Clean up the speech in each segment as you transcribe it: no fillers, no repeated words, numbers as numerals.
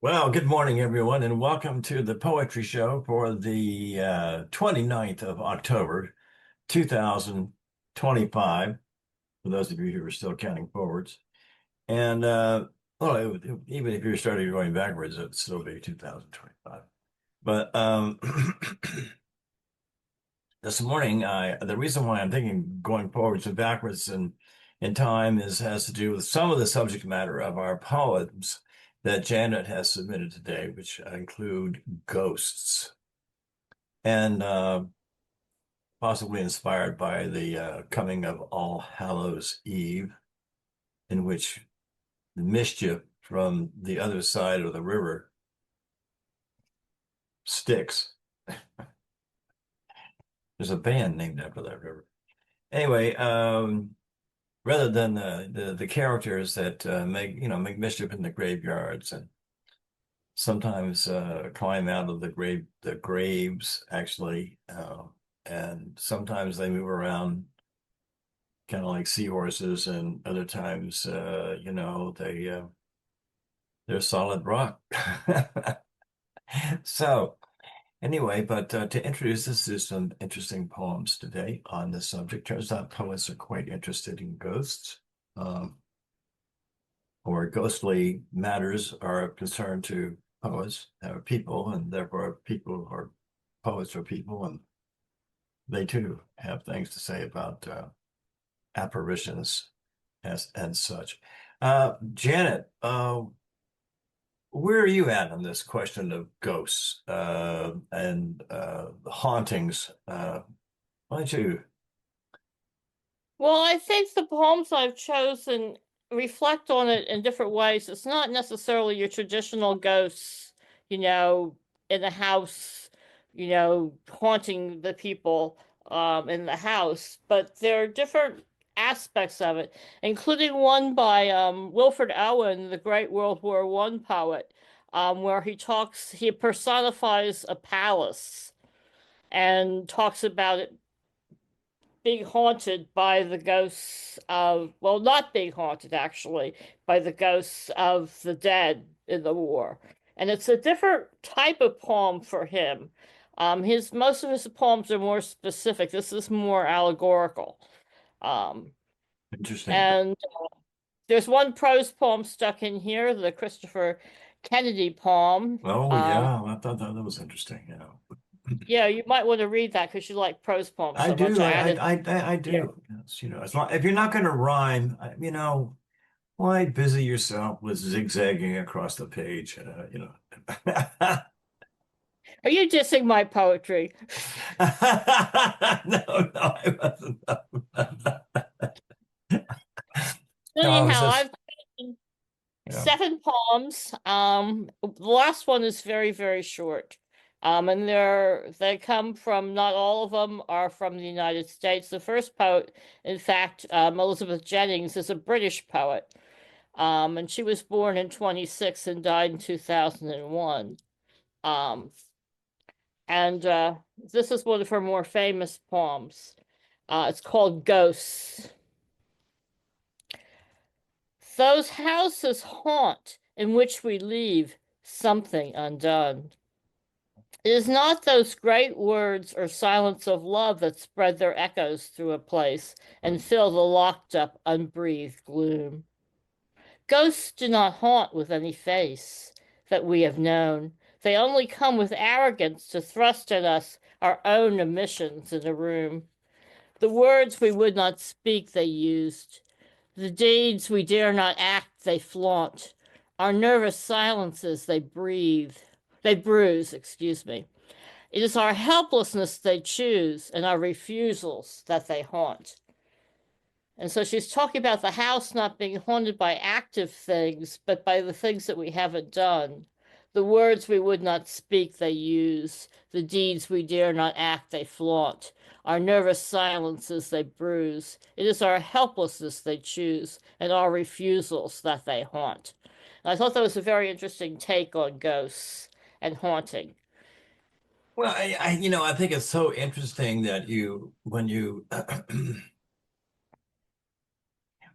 Well, good morning, everyone, and welcome to the Poetry Show for the 29th of October, 2025, for those of you who are still counting forwards. And, well, even if you're starting going backwards, it'd still be 2025. But this morning, the reason why I'm thinking going forwards and backwards in time has to do with some of the subject matter of our poems that Janet has submitted today, which include ghosts and possibly inspired by the coming of All Hallows Eve, in which the mischief from the other side of the river sticks. There's a band named after that river. Anyway, rather than the characters that make mischief in the graveyards and sometimes climb out of the graves actually, and sometimes they move around kind of like seahorses, and other times they're solid rock. So anyway, but to introduce us to some interesting poems today on this subject. Turns out poets are quite interested in ghosts, um, or ghostly matters are of concern to poets or people, and therefore people or poets are people, and they too have things to say about apparitions and such. Janet, where are you at on this question of ghosts and hauntings? Why don't you? Well, I think the poems I've chosen reflect on it in different ways. It's not necessarily your traditional ghosts, you know, in the house, haunting the people in the house, but there are different aspects of it, including one by Wilfred Owen, the great World War One poet, where he personifies a palace and talks about it being haunted by the ghosts of, well, not being haunted actually, by the ghosts of the dead in the war. And it's a different type of poem for him. His most of his poems are more specific. This is more allegorical. Um, Interesting. and there's one prose poem stuck in here, the Christopher Kennedy poem. Oh yeah, I thought that was interesting. Yeah, you might want to read that because you like prose poems I so much. do. I added, I yeah. do. Yes, as long if you're not going to rhyme, why busy yourself with zigzagging across the page? Are you dissing my poetry? No, no, I wasn't. So No, I was anyhow, just, I've written yeah. seven poems. The last one is very, very short. And they come from, not all of them are from the United States. The first poet, in fact, Elizabeth Jennings, is a British poet. And she was born in 26 and died in 2001. Um, and this is one of her more famous poems. It's called Ghosts. Those houses haunt in which we leave something undone. It is not those great words or silence of love that spread their echoes through a place and fill the locked up, unbreathed gloom. Ghosts do not haunt with any face that we have known. They only come with arrogance to thrust at us our own omissions in a room. The words we would not speak they used. The deeds we dare not act, they flaunt. Our nervous silences, they bruise, excuse me. It is our helplessness they choose and our refusals that they haunt. And so she's talking about the house not being haunted by active things, but by the things that we haven't done. The words we would not speak, they use. The deeds we dare not act, they flaunt. Our nervous silences, they bruise. It is our helplessness they choose, and our refusals that they haunt. And I thought that was a very interesting take on ghosts and haunting. Well, I think it's so interesting that when you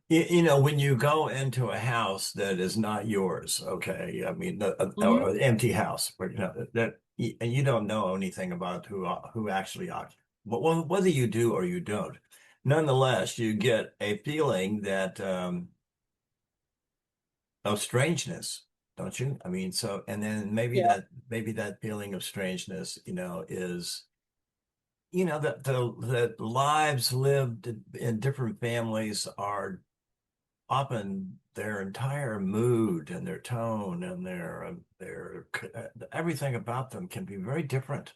When you go into a house that is not yours, okay, I mean, Hmm. an empty house, where and you don't know anything about who actually occupied. But whether you do or you don't, nonetheless, you get a feeling that of strangeness, don't you? I mean, so and then Yeah. maybe that feeling of strangeness, is that that lives lived in different families are often their entire mood and their tone and their everything about them can be very different,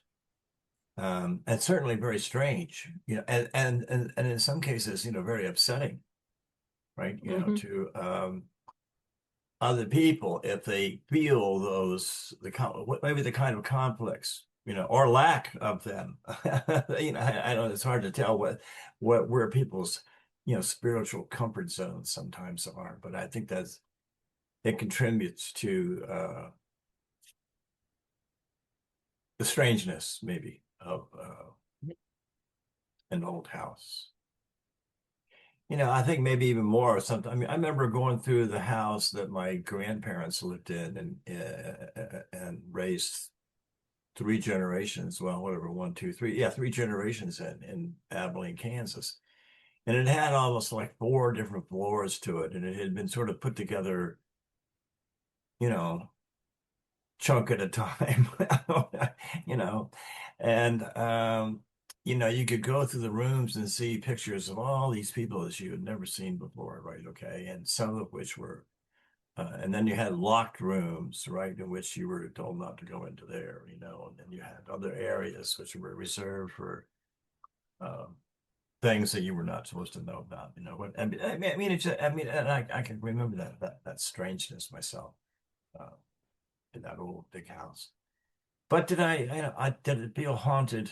and certainly very strange, and in some cases, very upsetting, right? Hmm. To other people if they feel maybe the kind of conflicts, or lack of them. I know it's hard to tell where people's spiritual comfort zones sometimes are, but I think it contributes to the strangeness maybe of an old house. I think maybe even more or something. I mean, I remember going through the house that my grandparents lived in and raised three generations. Well, whatever, one, two, three. Yeah, three generations in Abilene, Kansas. And it had almost like four different floors to it. And it had been sort of put together, you know, chunk at a time, you know, and you could go through the rooms and see pictures of all these people that you had never seen before, right? Okay, and some of which were, and then you had locked rooms, right, in which you were told not to go into there, and then you had other areas which were reserved for um, things that you were not supposed to know about, What I mean, and I can remember that strangeness myself in that old big house. But did it feel haunted?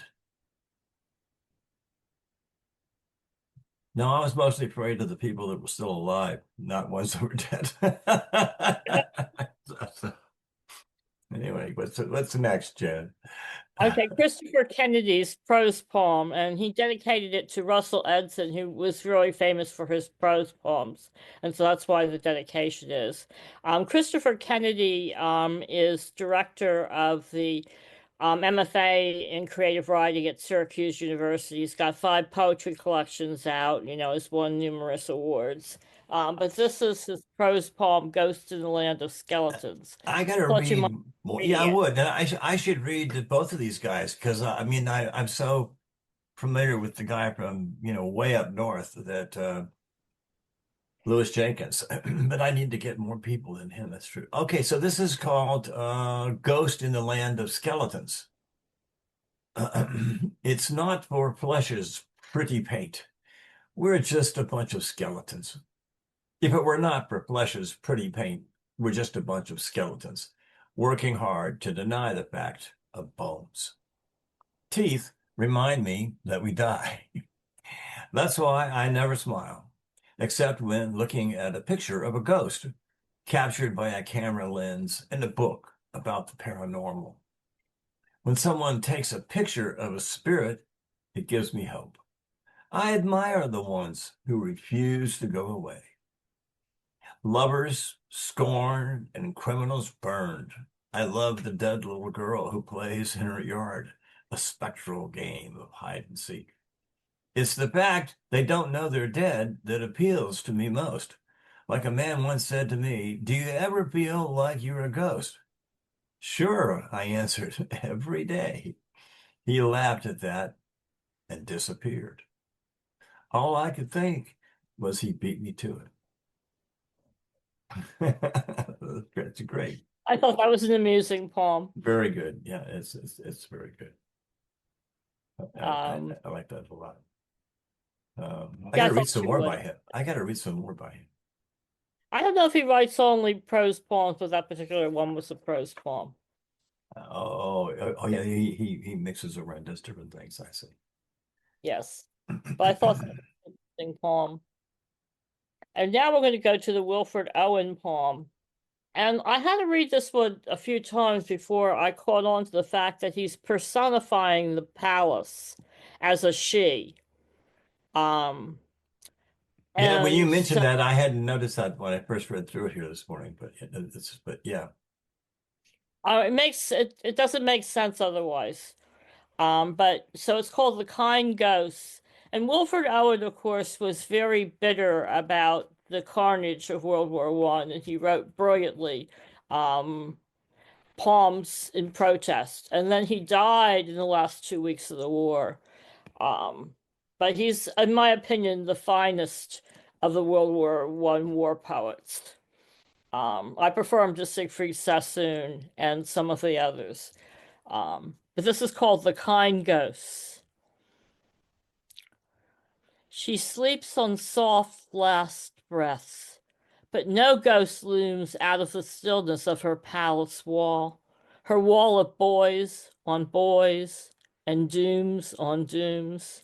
No, I was mostly afraid of the people that were still alive, not ones that were dead. So, anyway, what's next, Jen? Okay, Christopher Kennedy's prose poem, and he dedicated it to Russell Edson, who was really famous for his prose poems, and so that's why the dedication is. Christopher Kennedy is director of the MFA in creative writing at Syracuse University. He's got 5 poetry collections out, has won numerous awards. But this is his prose poem, Ghost in the Land of Skeletons. I gotta Thought you might read more. be Yeah, reading I it. would. And I should read both of these guys because I mean I'm so familiar with the guy from way up north that Lewis Jenkins, but I need to get more people than him. That's true. Okay, so this is called Ghost in the Land of Skeletons. It's not for flesh's pretty paint. We're just a bunch of skeletons. If it were not for flesh's pretty paint, we're just a bunch of skeletons, working hard to deny the fact of bones. Teeth remind me that we die. That's why I never smile, except when looking at a picture of a ghost captured by a camera lens in a book about the paranormal. When someone takes a picture of a spirit, it gives me hope. I admire the ones who refuse to go away. Lovers scorned and criminals burned. I love the dead little girl who plays in her yard, a spectral game of hide and seek. It's the fact they don't know they're dead that appeals to me most. Like a man once said to me, "Do you ever feel like you're a ghost?" Sure, I answered, every day. He laughed at that and disappeared. All I could think was he beat me to it. It's great. I thought that was an amusing poem. Very good. Yeah, it's very good. Um, I like that a lot. I got yeah, I to read thought some you more would. by him. I got to read some more by him. I don't know if he writes only prose poems, but that particular one was a prose poem. Oh yeah, he mixes around, does different things. I see. Yes. But I thought that was an interesting poem. And now we're going to go to the Wilfred Owen poem. And I had to read this one a few times before I caught on to the fact that he's personifying the palace as a she. Um, Yeah, when you And so mentioned that, I hadn't noticed that when I first read through it here this morning, but yeah, it doesn't make sense otherwise. But so it's called The Kind Ghosts. And Wilfred Owen, of course, was very bitter about the carnage of World War One, and he wrote brilliantly um, poems in protest. And then he died in the last 2 weeks of the war. Um, but he's, in my opinion, the finest of the World War One war poets. I prefer him to Siegfried Sassoon and some of the others. But this is called The Kind Ghosts. She sleeps on soft last breaths, but no ghost looms out of the stillness of her palace wall, her wall of boys on boys and dooms on dooms.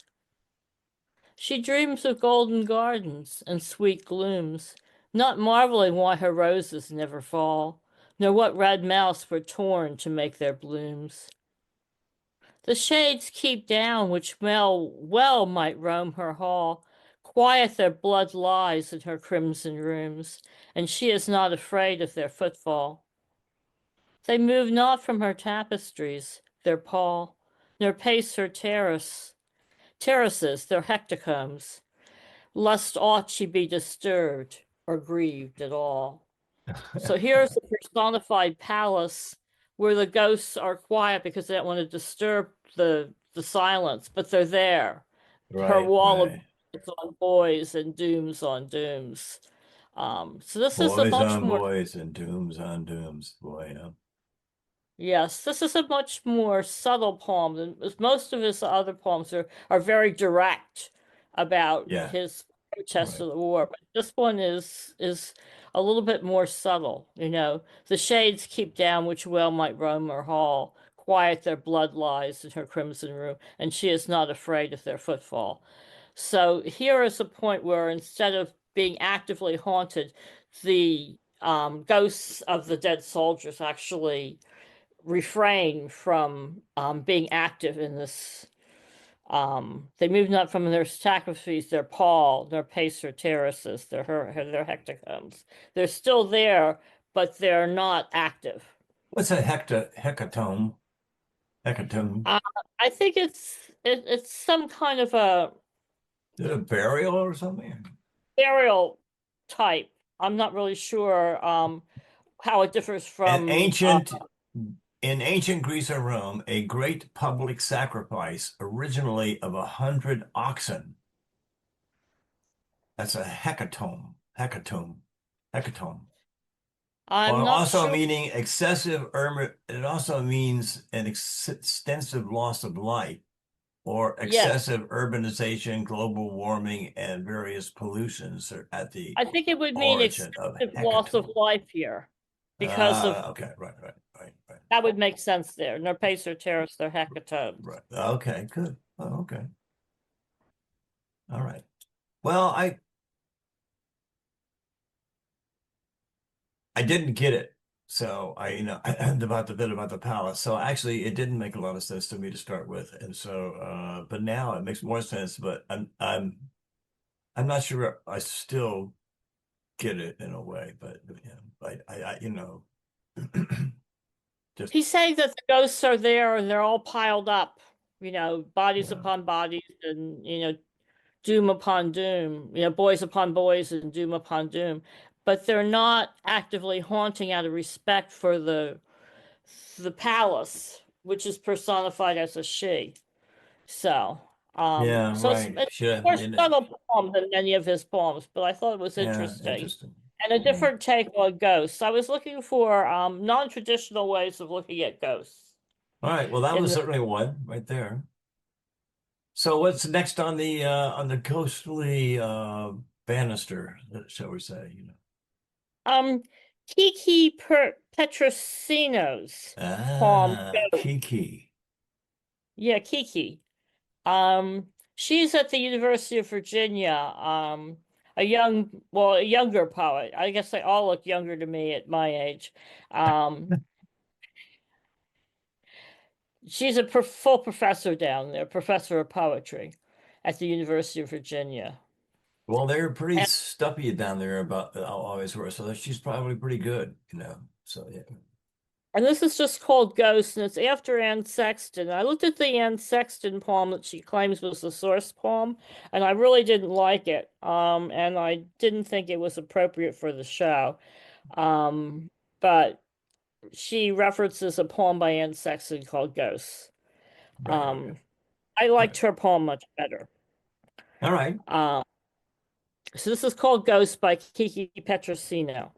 She dreams of golden gardens and sweet glooms, not marveling why her roses never fall, nor what red mouths were torn to make their blooms. The shades keep down which well might roam her hall, quiet their blood lies in her crimson rooms, and she is not afraid of their footfall. They move not from her tapestries, their pall, nor pace her terraces, their hecatombs, lest aught she be disturbed or grieved at all. So here's a personified palace where the ghosts are quiet because they don't want to disturb the silence, but they're there. Her right, wall of right. boys on boys and dooms on dooms. So this is a Boys much on more boys and dooms on dooms. Boy, yeah. Yes, this is a much more subtle poem than most of his other poems are very direct about Yeah, his protest right. of the war. But this one is a little bit more subtle, The shades keep down which well might roam her hall, quiet their blood lies in her crimson room, and she is not afraid of their footfall. So here is a point where instead of being actively haunted, the ghosts of the dead soldiers actually refrain from being active in this. They move not from their sacrifices, their pall, their pacer terraces, their hecatombs. They're still there, but they're not active. What's a hecatome? Hecatome? Uh, I think it's some kind of a Is it a burial or something? burial type. I'm not really sure how it differs An from ancient In ancient Greece and Rome, a great public sacrifice, originally of 100 oxen. That's a hecatomb. Hecatomb. I'm While not also sure. meaning excessive, it also means an extensive loss of life or Yes, excessive urbanization, global warming, and various pollutions are at the I think it would mean origin of extensive loss of hecatomb. life here because of Okay, right. that would make sense there. Nor pacer terrace, they're hecatombs. Right. Okay, good. Oh, okay. All right. Well, I didn't get it. So about the bit about the palace. So actually it didn't make a lot of sense to me to start with. And so but now it makes more sense, but I'm not sure I still get it in a way, but yeah, just He's saying that the ghosts are there and they're all piled up, bodies yeah. upon bodies and, doom upon doom, boys upon boys and doom upon doom. But they're not actively haunting out of respect for the palace, which is personified as a she. So, Yeah, so it's right. a Should more in it. subtle poem than many of his poems, but I thought it was Yeah, interesting interesting. and a Yeah. different take on ghosts. I was looking for non-traditional ways of looking at ghosts. All right. Well, that In was the certainly one right there. So what's next on the ghostly banister, shall we say, um, Petrosino's poem. Kiki. Yeah, Kiki. She's at the University of Virginia. A younger poet. I guess they all look younger to me at my age. Um, she's a full professor down there, professor of poetry at the University of Virginia. Well, they're pretty And, stuffy down there about always were, so she's probably pretty good, you know. So yeah, and this is just called Ghost, and it's after Anne Sexton. I looked at the Anne Sexton poem that she claims was the source poem, and I really didn't like it. And I didn't think it was appropriate for the show. Um, but she references a poem by Anne Sexton called Ghosts. right, okay, I all liked right, her poem much better. all right, Um, so this is called Ghost by Kiki Petrosina.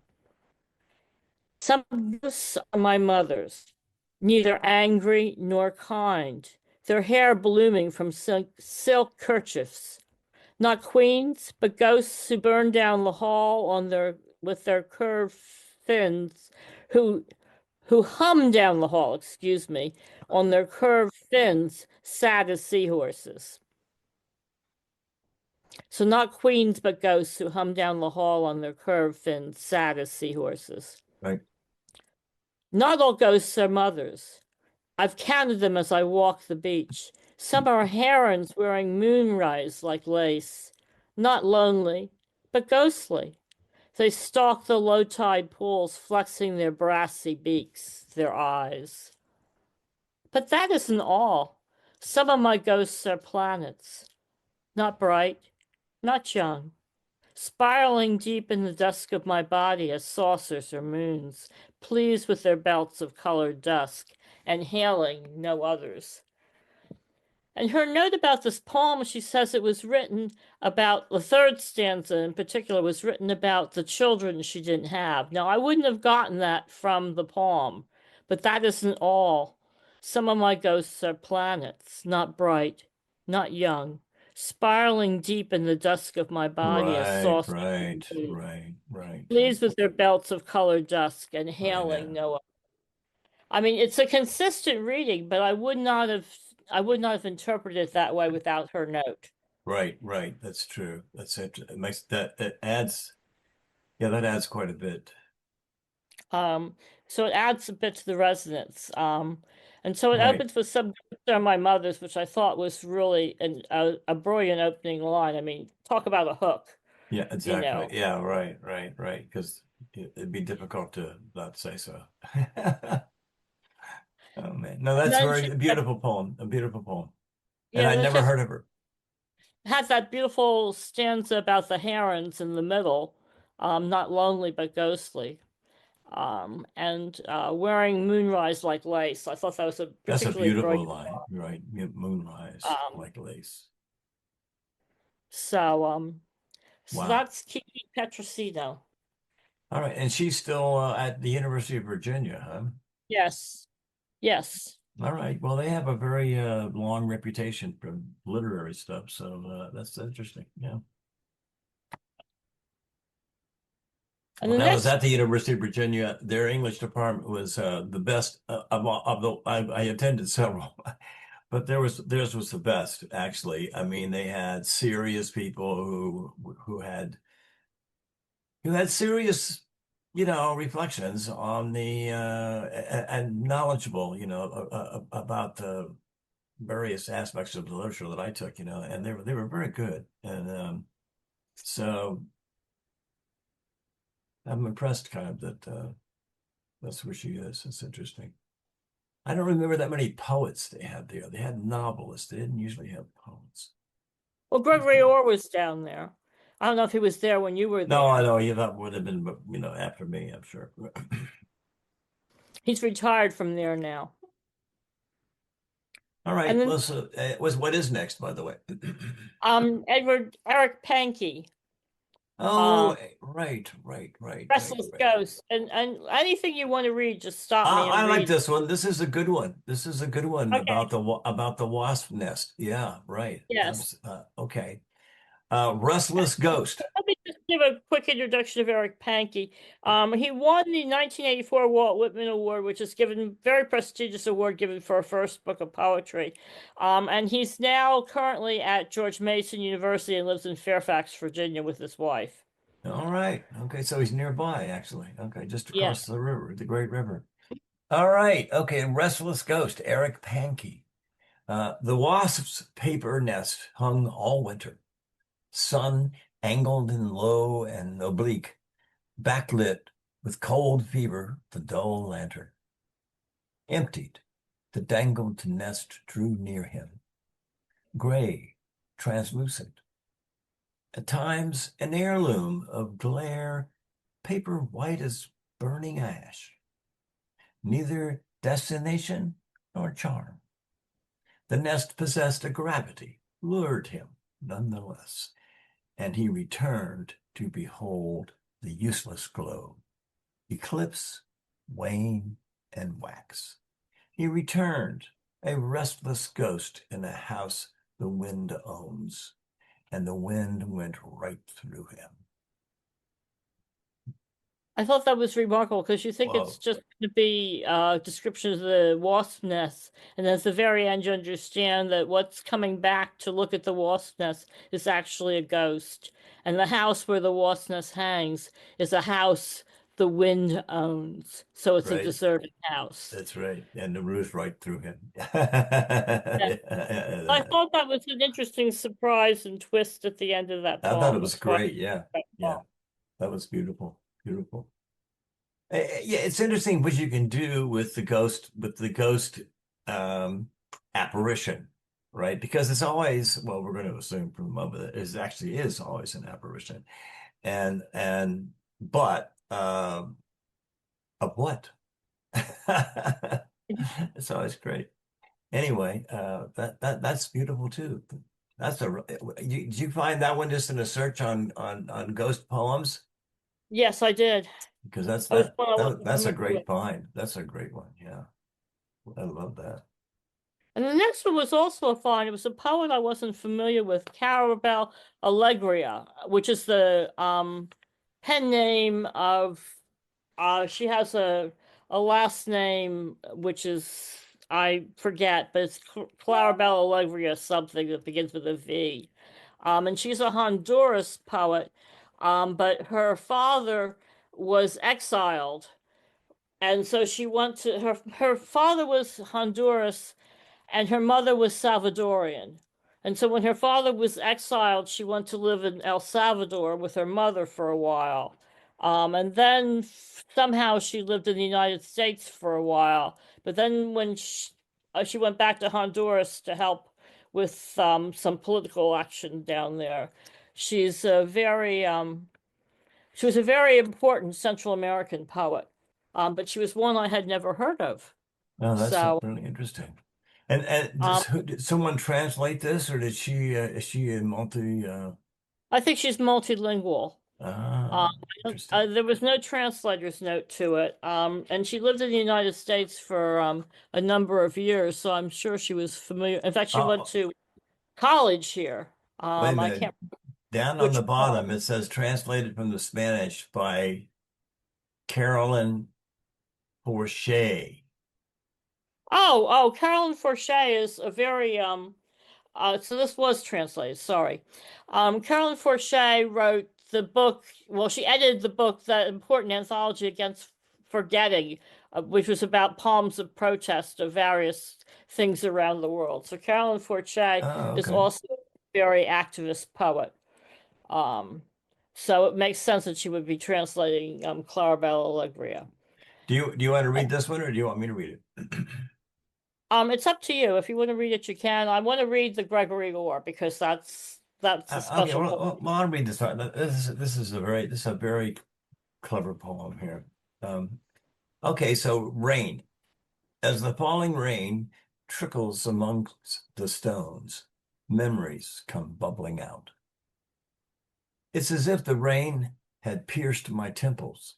Some ghosts are my mother's, neither angry nor kind, their hair blooming from silk kerchiefs, not queens, but ghosts who burn down the hall on their with their curved fins, who who hum down the hall, excuse me, on their curved fins, sad as seahorses. So not queens, but ghosts who hum down the hall on their curved fins, sad as seahorses. right, Not all ghosts are mothers. I've counted them as I walk the beach. Some are herons wearing moonrise like lace. Not lonely, but ghostly. They stalk the low tide pools, flexing their brassy beaks, their eyes. But that isn't all. Some of my ghosts are planets, not bright, not young, spiraling deep in the dusk of my body as saucers or moons, pleased with their belts of colored dusk and hailing no others. And her note about this poem, she says it was written about the third stanza in particular, was written about the children she didn't have. Now, I wouldn't have gotten that from the poem, but that isn't all. Some of my ghosts are planets, not bright, not young, spiraling deep in the dusk of my body as right, saucers, right, right, right. pleased with their belts of colored dusk and I hailing know. no. I mean, it's a consistent reading, but I would not have interpreted it that way without her note. Right, right. That's true. That's it. It makes that adds, yeah, that adds quite a bit. Um, so it adds a bit to the resonance. And so it Right. opens with some are my mother's, which I thought was really a brilliant opening line. I mean, talk about a hook, Yeah, you exactly. know. Yeah, right, right, right. Because it'd be difficult to not say so. Oh man. No, And that's then very she a beautiful poem. A beautiful poem. And yeah, I'd then she never heard of her. has that beautiful stanza about the herons in the middle, not lonely but ghostly. And wearing moonrise like lace. I thought that was a That's a particularly beautiful brilliant. line. You're right. Moonrise Um, like lace. so um, so Wow. that's Kiki Petrosino. All right. And she's still at the University of Virginia, huh? Yes, yes. All right. Well, they have a very long reputation for literary stuff, so that's interesting. Yeah. And the When I was next, at the University of Virginia, their English department was the best of the. I attended several, but theirs was the best actually. I mean, they had serious people who had serious, you know, reflections on the and knowledgeable, you know, about the various aspects of the literature that I took, you know, and they were very good. And so I'm impressed kind of that that's where she is. It's interesting. I don't remember that many poets they had there. They had novelists. They didn't usually have poets. well, Gregory Okay. Orr was down there. I don't know if he was there when you were No, I there. know that would have been, you know, after me, I'm sure. He's retired from there now. All And right. then Well, so what is next, by the way? Edward Eric Pankey, Oh, um, right, Restless right. Ghost, and anything you want to read, just stop me I and like read. this one. This is a good one. This is a good one Okay, about the wasp nest. Yeah, right. yes. Okay. Restless Ghost. Let me just give a quick introduction of Eric Pankey. He won the 1984 Walt Whitman Award, which is given very prestigious award given for a first book of poetry. And he's now currently at George Mason University and lives in Fairfax, Virginia, with his wife. All right. Okay, so he's nearby, actually. Okay, just Yeah. across the river, the Great River. All right. Okay, Restless Ghost, Eric Pankey. The wasp's paper nest hung all winter. Sun angled and low and oblique, backlit with cold fever, the dull lantern. Emptied, the dangled nest drew near him, gray, translucent. At times, an heirloom of glare, paper white as burning ash. Neither destination nor charm. The nest possessed a gravity, lured him nonetheless, and he returned to behold the useless glow, eclipse, wane, and wax. He returned, a restless ghost in a house the wind owns, and the wind went right through him. I thought that was remarkable because you think it's Whoa, just going to be a description of the wasp nest, and then at the very end you understand that what's coming back to look at the wasp nest is actually a ghost, and the house where the wasp nest hangs is a house the wind owns, so it's a right? deserted house. That's right. And the roof right through him. Yeah. I thought that was an interesting surprise and twist at the end of that I thought it poem. was That's why. great. Yeah. Yeah. That was beautiful. Beautiful. Yeah, it's interesting what you can do with the ghost um, apparition, right? Because it's always, well, we're going to assume from the moment that it actually is always an apparition, but of what? It's always great. Anyway, that's beautiful too. That's did you find that one just in a search on ghost poems? Yes, I did. Because I was I wasn't that's a familiar with. great find. That's a great one. Yeah. I love that. And the next one was also a find. It was a poet I wasn't familiar with, Claribel Allegria, which is the pen name of she has a last name which is I forget, but it's Claribel Allegria something that begins with a V. And she's a Honduras poet, but her father was exiled, and so she went to her father was Honduras and her mother was Salvadorian. And so when her father was exiled, she went to live in El Salvador with her mother for a while. And then somehow she lived in the United States for a while. But then when she went back to Honduras to help with some political action down there, she's a very she was a very important Central American poet. But she was one I had never heard of. Oh, that's So really interesting. And um, did someone translate this, or did she is she a multi I think she's multilingual. Uh, interesting. there was no translator's note to it. And she lived in the United States for a number of years, so I'm sure she was familiar. In fact, she went Oh, to college here. wait a I minute. can't remember Down on the which bottom, college. it says translated from the Spanish by Carolyn Porcher. Oh, Carolyn Forche is a very so this was translated, sorry. Carolyn Forche wrote the book, well, she edited the book, that important anthology against forgetting, which was about poems of protest of various things around the world. So Carolyn Forche Oh, is okay. also a very activist poet. Um, so it makes sense that she would be translating Claribel Allegria. Do you want to read this one, or do you want me to read it? It's up to you. If you want to read it, you can. I want to read the Gregory Orr because that's a Okay, special poem. I'll read this one. This is a very clever poem here. Um, okay, so rain. As the falling rain trickles amongst the stones, memories come bubbling out. It's as if the rain had pierced my temples,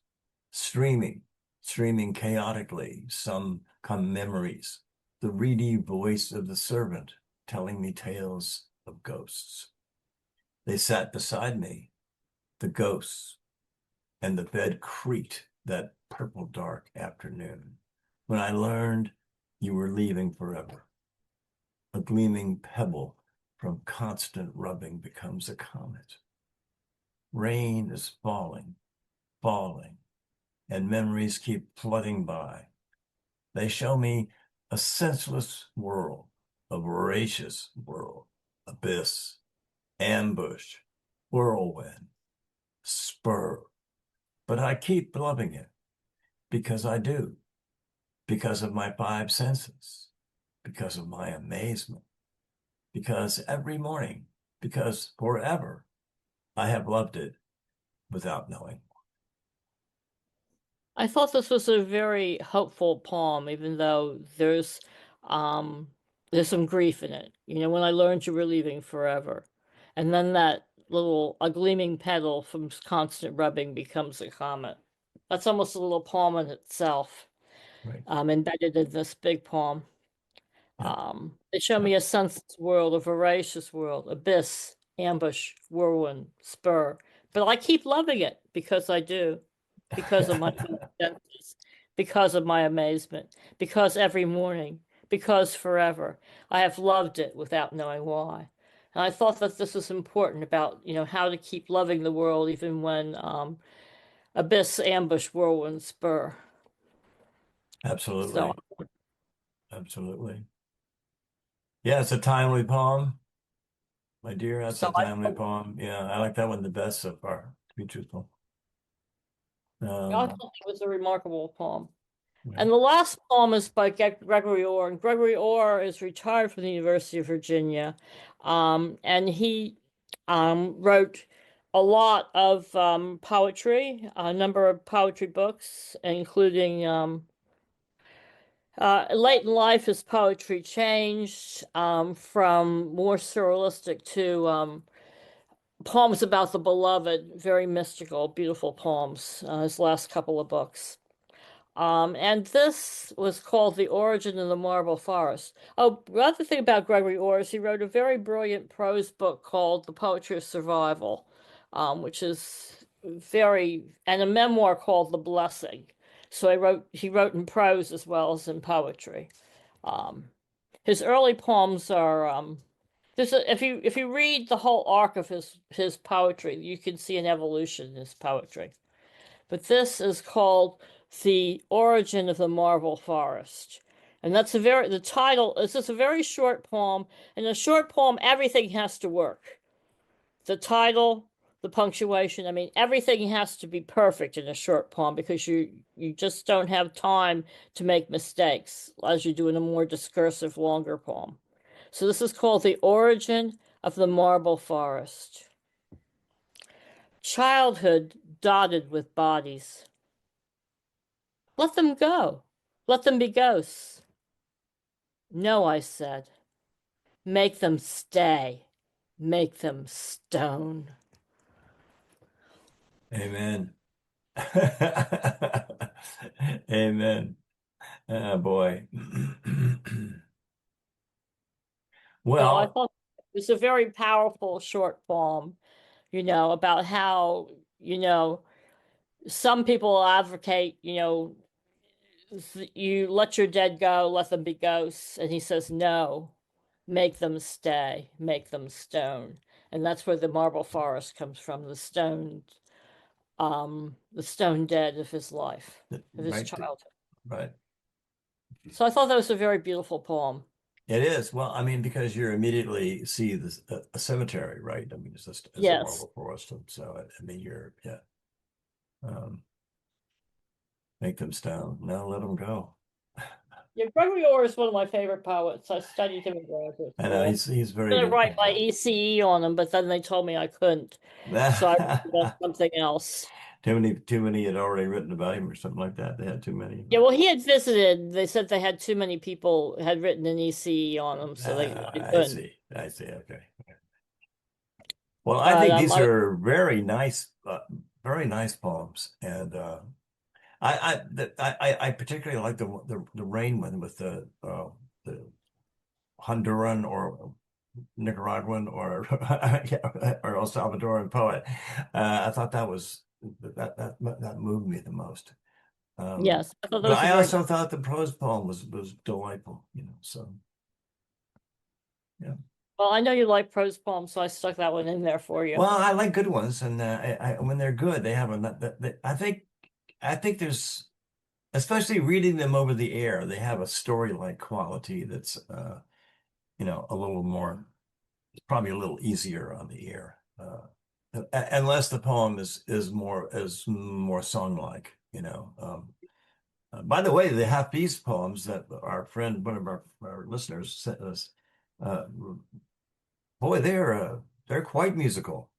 streaming, streaming chaotically. Some come memories, the reedy voice of the servant telling me tales of ghosts. They sat beside me, the ghosts, and the bed creaked that purple dark afternoon when I learned you were leaving forever. A gleaming pebble from constant rubbing becomes a comet. Rain is falling, falling, and memories keep flooding by. They show me a senseless world, a voracious world, abyss, ambush, whirlwind, spur. But I keep loving it because I do, because of my five senses, because of my amazement, because every morning, because forever I have loved it without knowing. I thought this was a very hopeful poem, even though um there's some grief in it. You know, when I learned you were leaving forever. And then that little a gleaming petal from constant rubbing becomes a comet. That's almost a little poem in itself, Right. embedded in this big poem. Yep. They show Yep. me a sunset world, a voracious world, abyss, ambush, whirlwind, spur. But I keep loving it because I do, because of my senses, because of my amazement, because every morning, because forever. I have loved it without knowing why. And I thought that this was important about, how to keep loving the world even when abyss, ambush, whirlwind, spur. So, Absolutely. Absolutely. Yeah, it's a timely poem, my dear. That's so a timely poem. Yeah, I like that one the best so far, to be truthful. I Um, thought it was a remarkable poem. right. And the last poem is by Gregory Orr. And Gregory Orr is retired from the University of Virginia. And he wrote a lot of poetry, a number of poetry books, including late in life his poetry changed from more surrealistic to poems about the beloved, very mystical, beautiful poems, his last couple of books. And this was called The Origin of the Marble Forest. Oh, the other thing about Gregory Orr is he wrote a very brilliant prose book called The Poetry of Survival, which is and a memoir called The Blessing. So he wrote in prose as well as in poetry. Um, his early poems are if you read the whole arc of his poetry, you can see an evolution in his poetry. But this is called The Origin of the Marble Forest. And the title is just a very short poem. In a short poem, everything has to work. The title, the punctuation, I mean, everything has to be perfect in a short poem because you just don't have time to make mistakes as you do in a more discursive, longer poem. So this is called The Origin of the Marble Forest. Childhood dotted with bodies. Let them go. Let them be ghosts. No, I said. Make them stay. Make them stone. Amen. Amen. Ah, boy. So I Well, thought it was a very powerful short poem, about how, some people advocate, you let your dead go, let them be ghosts. And he says, no, make them stay, make them stone. And that's where the marble forest comes from, the stone dead of his life, of his right, childhood. right. So I thought that was a very beautiful poem. It is. Well, I mean, because you immediately see this a cemetery, right? I mean, it's just as a Yes. marble forest. So I mean, yeah. Um, make them stone. No, let them go. Yeah, Gregory Orr is one of my favorite poets. I studied him in graduate I know school. he's I very was gonna good. write my ECE on him, but then they told me I couldn't. So I wrote on something else. Too many had already written about him or something like that. They had too many. Yeah, well, he had visited. They said they had too many people had written an ECE on him, so they I couldn't. see. I see. Okay. Well, I But think these I was, are very nice poems, and I particularly like the rain one with the Honduran or Nicaraguan or or El Salvadoran poet. I thought that moved me the most. yes, I thought that But was a I very also thought the prose poem was delightful, so yeah. well. I know you like prose poems, so I stuck that one in there for you. Well, I like good ones, and when they're good, they have I think there's especially reading them over the air, they have a story-like quality that's a little more, probably a little easier on the air unless the poem is more song-like, you know. By the way, the half-piece poems that our friend, one of our listeners, sent us, uh, boy, they're quite musical.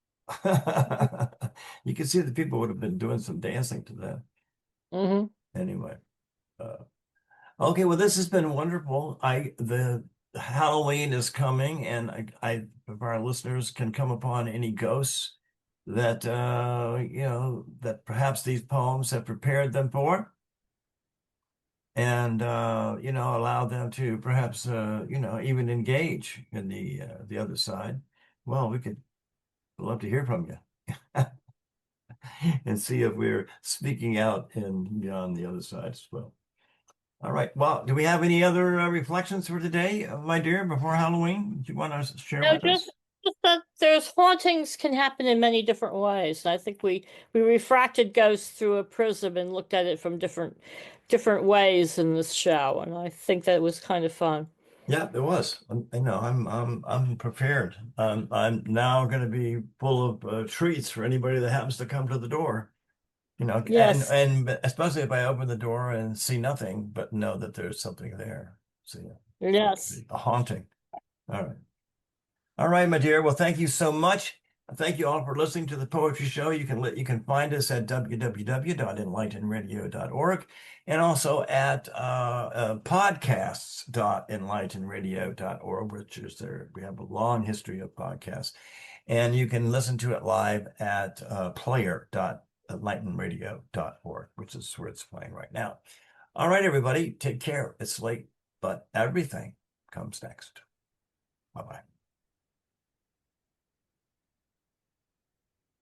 You can see that people would have been doing some dancing to that. Hmm. Anyway, uh, okay, well, this has been wonderful. The Halloween is coming, and if our listeners can come upon any ghosts that that perhaps these poems have prepared them for, and allow them to perhaps even engage in the other side. Well, we could love to hear from you and see if we're speaking out and beyond the other side as well. All right. Well, do we have any other reflections for today, my dear, before Halloween? Do you want to share No, with us? just that there's hauntings can happen in many different ways. And I think we refracted ghosts through a prism and looked at it from different ways in this show, and I think that was kind of fun. Yeah, there was. I know. I'm prepared. I'm now going to be full of treats for anybody that happens to come to the door. Yes, And especially if I open the door and see nothing, but know that there's something there. So yeah, yes. a haunting. All right. All right, my dear. Well, thank you so much. Thank you all for listening to the Poetry Show. You can find us at www.enlightenradio.org and also at podcasts.enlightenradio.org, which is there. We have a long history of podcasts. And you can listen to it live at player.enlightenradio.org, which is where it's playing right now. All right, everybody, take care. It's late, but everything comes next. Bye-bye.